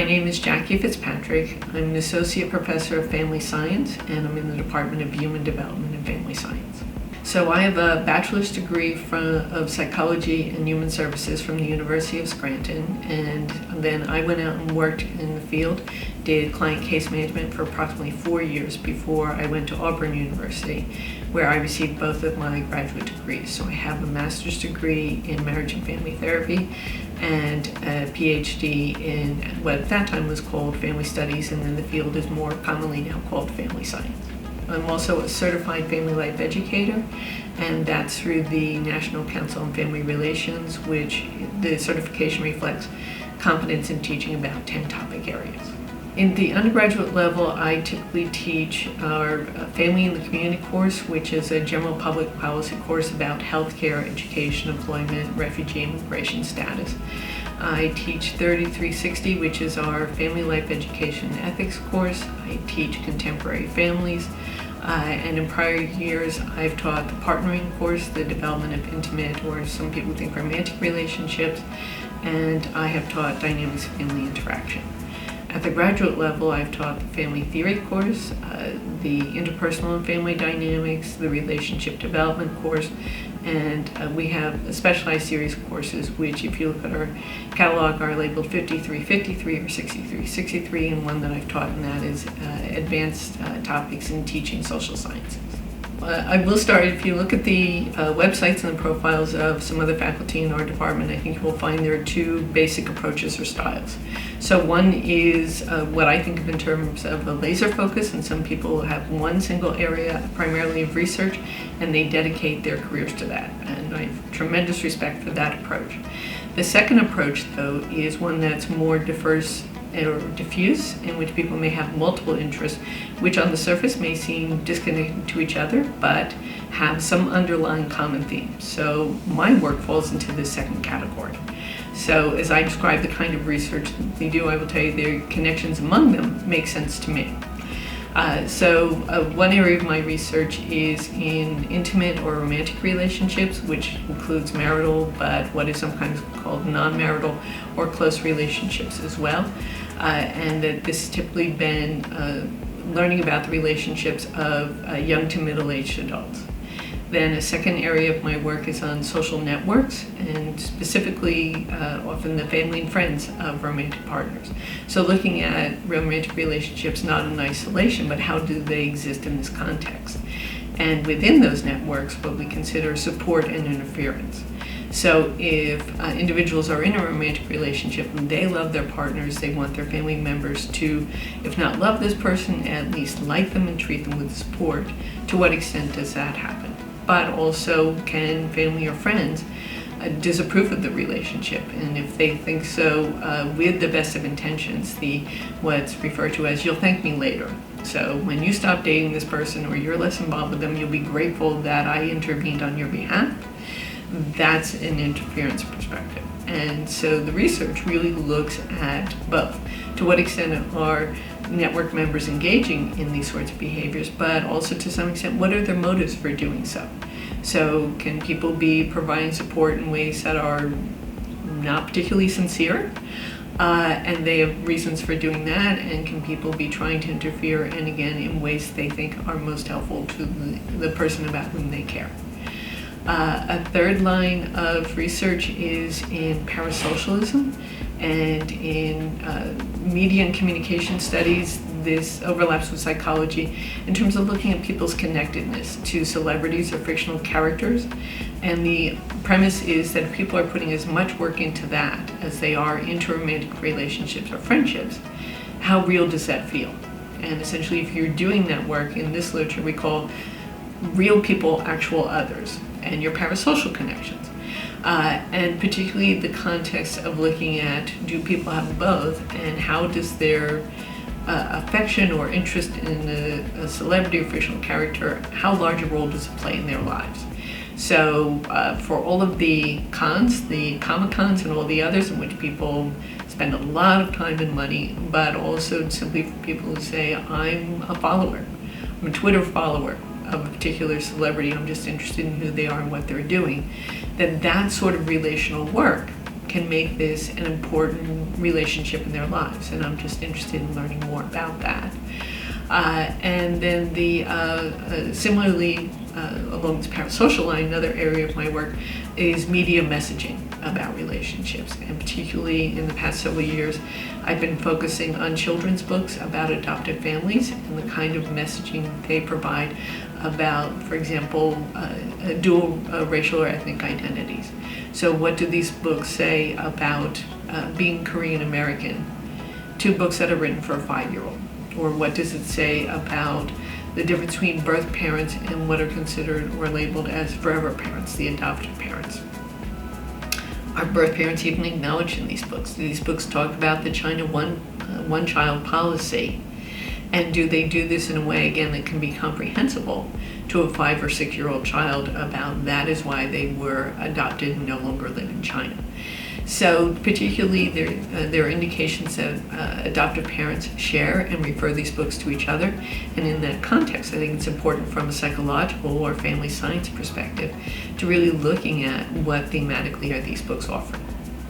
My name is Jacki Fitzpatrick. I'm an associate professor of family science, and I'm in the Department of Human Development and Family Science. So I have a bachelor's degree of psychology and human services from the University of Scranton, and then I went out and worked in the field, did client case management for approximately 4 years before I went to Auburn University, where I received both of my graduate degrees. So I have a master's degree in marriage and family therapy and a Ph.D. in what at that time was called family studies, and then the field is more commonly now called family science. I'm also a certified family life educator, and that's through the National Council on Family Relations, which the certification reflects competence in teaching about 10 topic areas. In the undergraduate level, I typically teach our Family in the Community course, which is a general public policy course about healthcare, education, employment, refugee and immigration status. I teach 3360, which is our Family Life Education and Ethics course. I teach Contemporary Families. And in prior years, I've taught the Partnering course, the development of intimate, or some people think romantic relationships, and I have taught Dynamics of Family Interaction. At the graduate level, I've taught the Family Theory course, the Interpersonal and Family Dynamics, the Relationship Development course, and we have a specialized series of courses which, if you look at our catalog, are labeled 5353 or 6363, and one that I've taught in that is Advanced Topics in Teaching Social Sciences. I will start, if you look at the websites and the profiles of some other faculty in our department, I think you will find there are two basic approaches or styles. So one is what I think of in terms of a laser focus, and some people have one single area primarily of research and they dedicate their careers to that, and I have tremendous respect for that approach. The second approach, though, is one that's more diverse or diffuse, in which people may have multiple interests, which on the surface may seem disconnected to each other, but have some underlying common themes. So my work falls into this second category. So as I describe the kind of research that they do, I will tell you their connections among them make sense to me. One area of my research is in intimate or romantic relationships, which includes marital, but what is sometimes called non-marital or close relationships as well. And that this has typically been learning about the relationships of young to middle-aged adults. Then a second area of my work is on social networks, and specifically often the family and friends of romantic partners. So looking at romantic relationships not in isolation, but how do they exist in this context? And within those networks, what we consider support and interference. So if individuals are in a romantic relationship and they love their partners, they want their family members to, if not love this person, at least like them and treat them with support. To what extent does that happen? But also, can family or friends disapprove of the relationship? And if they think so, with the best of intentions, what's referred to as, you'll thank me later. So when you stop dating this person or you're less involved with them, you'll be grateful that I intervened on your behalf. That's an interference perspective. And so the research really looks at both. To what extent are network members engaging in these sorts of behaviors, but also to some extent, what are their motives for doing so? So can people be providing support in ways that are not particularly sincere? And they have reasons for doing that, and can people be trying to interfere, and again, in ways they think are most helpful to the person about whom they care? A third line of research is in parasocialism, and in media and communication studies. This overlaps with psychology in terms of looking at people's connectedness to celebrities or fictional characters. And the premise is that if people are putting as much work into that as they are into romantic relationships or friendships, how real does that feel? And essentially, if you're doing that work, in this literature we call real people actual others, and your parasocial connections. And particularly the context of looking at, do people have both, and how does their affection or interest in a celebrity or fictional character, how large a role does it play in their lives? So for all of the cons, the Comic Cons and all the others in which people spend a lot of time and money, but also simply for people who say, I'm a follower, I'm a Twitter follower of a particular celebrity, I'm just interested in who they are and what they're doing, that sort of relational work can make this an important relationship in their lives, and I'm just interested in learning more about that. And then similarly, along this parasocial line, another area of my work is media messaging about relationships. And particularly in the past several years, I've been focusing on children's books about adoptive families and the kind of messaging they provide about, for example, dual racial or ethnic identities. So what do these books say about being Korean American? 2 books that are written for a 5-year-old. Or what does it say about the difference between birth parents and what are considered or labeled as forever parents, the adopted parents? Are birth parents even acknowledged in these books? Do these books talk about the China one-child policy? And do they do this in a way, again, that can be comprehensible to a 5 or 6-year-old child about that is why they were adopted and no longer live in China? So particularly there are indications that adoptive parents share and refer these books to each other. And in that context, I think it's important from a psychological or family science perspective to really looking at what thematically are these books offering.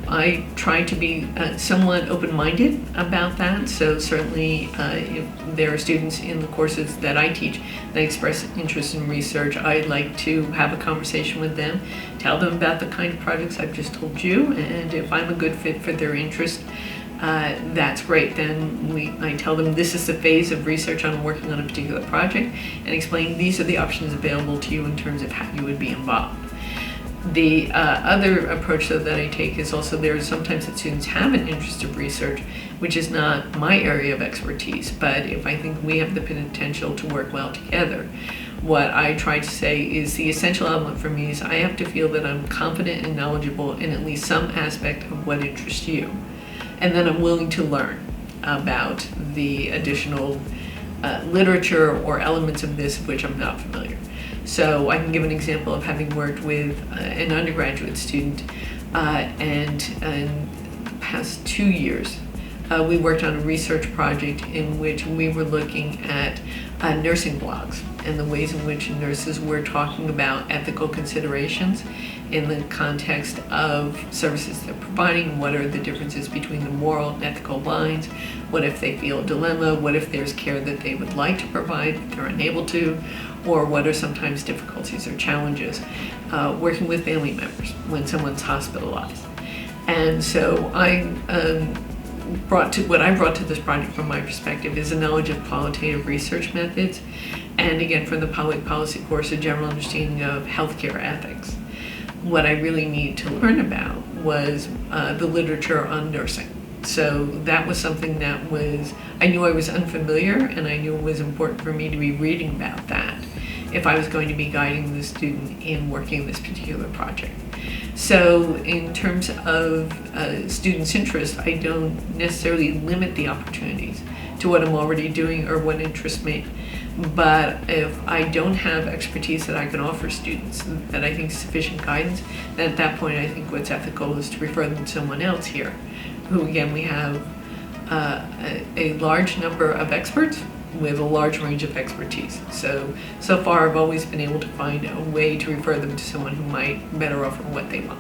I try to be somewhat open-minded about that, so certainly if there are students in the courses that I teach that express interest in research, I'd like to have a conversation with them, tell them about the kind of projects I've just told you, and if I'm a good fit for their interest, that's great. Then I tell them this is the phase of research I'm working on a particular project, and explain these are the options available to you in terms of how you would be involved. The other approach though that I take is also there is sometimes that students have an interest of research, which is not my area of expertise, but if I think we have the potential to work well together, what I try to say is the essential element for me is I have to feel that I'm confident and knowledgeable in at least some aspect of what interests you, and then I'm willing to learn about the additional literature or elements of this of which I'm not familiar. So I can give an example of having worked with an undergraduate student, and in the past 2 years, we worked on a research project in which we were looking at nursing blogs and the ways in which nurses were talking about ethical considerations in the context of services they're providing. What are the differences between the moral and ethical lines? What if they feel a dilemma? What if there's care that they would like to provide but they're unable to? Or what are sometimes difficulties or challenges working with family members when someone's hospitalized? And so what I brought to this project from my perspective is a knowledge of qualitative research methods, and again from the public policy course, a general understanding of healthcare ethics. What I really needed to learn about was the literature on nursing. So that was something that I knew I was unfamiliar, and I knew it was important for me to be reading about that if I was going to be guiding the student in working this particular project. So in terms of students' interest, I don't necessarily limit the opportunities to what I'm already doing or what interests me. But if I don't have expertise that I can offer students that I think is sufficient guidance, then at that point I think what's ethical is to refer them to someone else here, who again we have a large number of experts with a large range of expertise. So far I've always been able to find a way to refer them to someone who might better offer what they want.